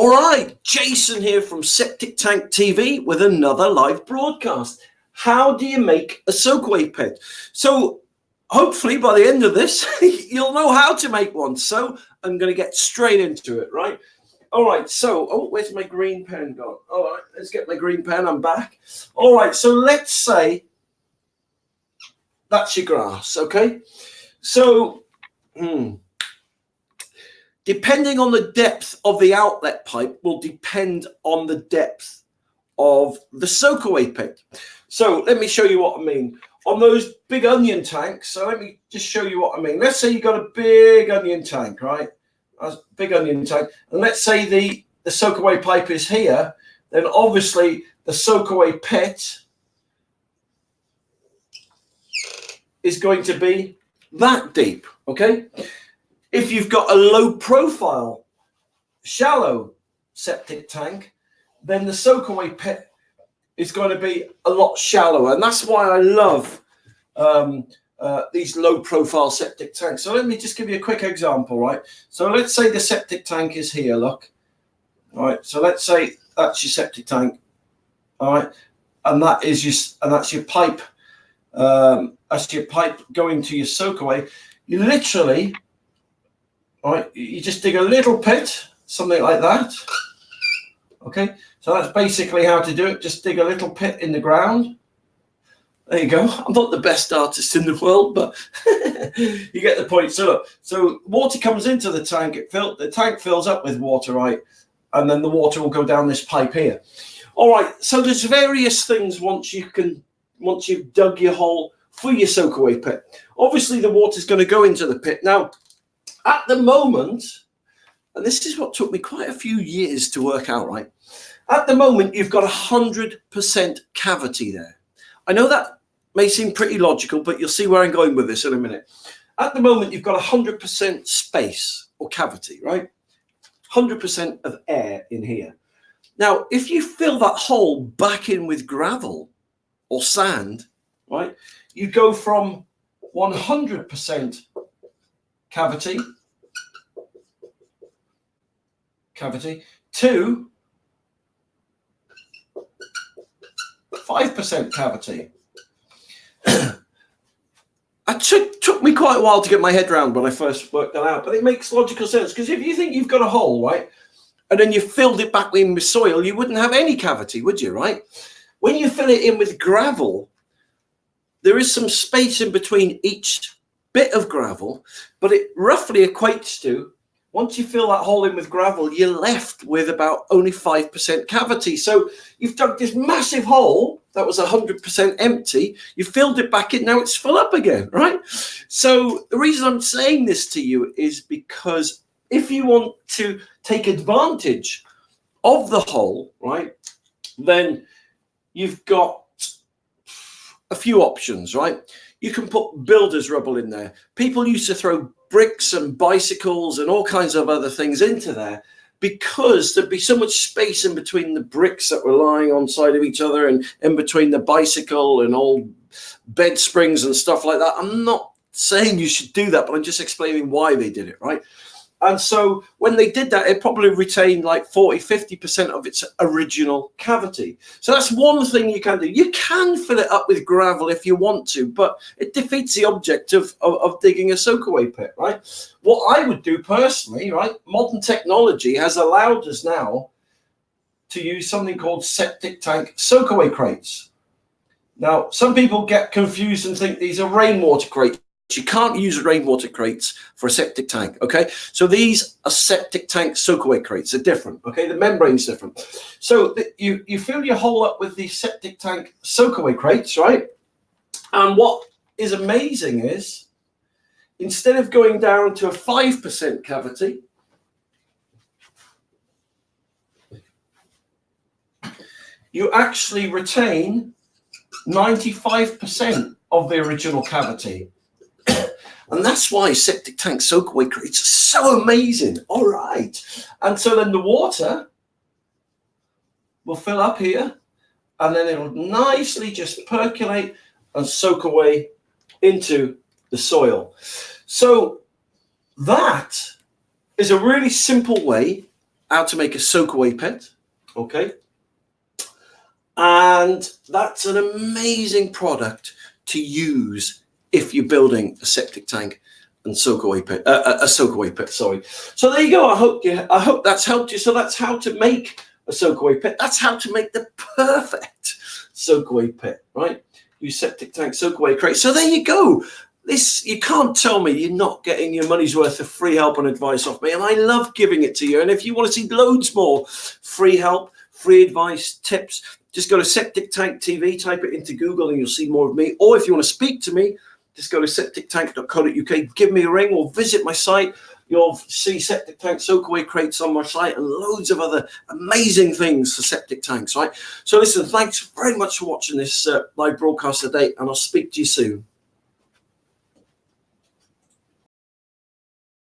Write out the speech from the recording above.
All right, Jason here from Septic Tank TV with another live broadcast. How do you make a soakaway pit? So hopefully by the end of this, you'll know how to make one. So I'm going to get straight into it, right? All right, so, where's my green pen gone? All right, let's get my green pen. I'm back. All right, so let's say that's your grass, okay? So, depending on the depth of the outlet pipe will depend on the depth of the soakaway pit. So let me show you what I mean. On those big onion tanks, so let me just show you what I mean. Let's say you've got a big onion tank, right? A big onion tank. And let's say the soakaway pipe is here. Then obviously the soakaway pit is going to be that deep, okay? If you've got a low profile, shallow septic tank, then the soakaway pit is going to be a lot shallower. And that's why I love these low profile septic tanks. So let me just give you a quick example, right? So let's say the septic tank is here, look. All right, so let's say that's your septic tank. All right, and that's your pipe. That's your pipe going to your soakaway. You literally, all right, you just dig a little pit, something like that. Okay, so that's basically how to do it. Just dig a little pit in the ground. There you go. I'm not the best artist in the world, but you get the point. So look, so water comes into the tank. The tank fills up with water, right? And then the water will go down this pipe here. All right, so there's various things once you've dug your hole for your soakaway pit. Obviously, the water's going to go into the pit. Now, at the moment, and this is what took me quite a few years to work out, right? At the moment, you've got 100% cavity there. I know that may seem pretty logical, but you'll see where I'm going with this in a minute. At the moment, you've got 100% space or cavity, right? 100% of air in here. Now, if you fill that hole back in with gravel or sand, right, you go from 100% cavity to 5% cavity. It took me quite a while to get my head around when I first worked that out, but it makes logical sense, because if you think you've got a hole, right, and then you filled it back in with soil, you wouldn't have any cavity, would you, right? When you fill it in with gravel, there is some space in between each bit of gravel, but it roughly equates to, once you fill that hole in with gravel, you're left with about only 5% cavity. So you've dug this massive hole that was 100% empty. You filled it back in. Now it's full up again, right? So the reason I'm saying this to you is because if you want to take advantage of the hole, right, then you've got a few options, right? You can put builder's rubble in there. People used to throw bricks and bicycles and all kinds of other things into there because there'd be so much space in between the bricks that were lying on side of each other and in between the bicycle and old bed springs and stuff like that. I'm not saying you should do that, but I'm just explaining why they did it, right? And so when they did that, it probably retained like 40-50% of its original cavity. So that's one thing you can do. You can fill it up with gravel if you want to, but it defeats the object of digging a soakaway pit, right? What I would do personally, right, modern technology has allowed us now to use something called septic tank soakaway crates. Now, some people get confused and think these are rainwater crates. You can't use rainwater crates for a septic tank, okay? So these are septic tank soakaway crates. They're different, okay? The membrane's different. So you fill your hole up with these septic tank soakaway crates, right? And what is amazing is, instead of going down to a 5% cavity, you actually retain 95% of the original cavity. And that's why septic tank soakaway crates are so amazing. All right. And so then the water will fill up here, and then it'll nicely just percolate and soak away into the soil. So that is a really simple way how to make a soakaway pit. Okay. And that's an amazing product to use if you're building a septic tank and soakaway pit, a soakaway pit. Sorry. So there you go. I hope that's helped you. So that's how to make a soakaway pit. That's how to make the perfect soakaway pit, right? Use septic tank soakaway crate. So there you go. This, you can't tell me you're not getting your money's worth of free help and advice off me, and I love giving it to you. And if you want to see loads more free help, free advice, tips, just go to Septic Tank TV, type it into Google, and you'll see more of me. Or if you want to speak to me, just go to septictank.co.uk, give me a ring, or visit my site. You'll see septic tank soakaway crates on my site and loads of other amazing things for septic tanks, right? So listen, thanks very much for watching this live broadcast today, and I'll speak to you soon.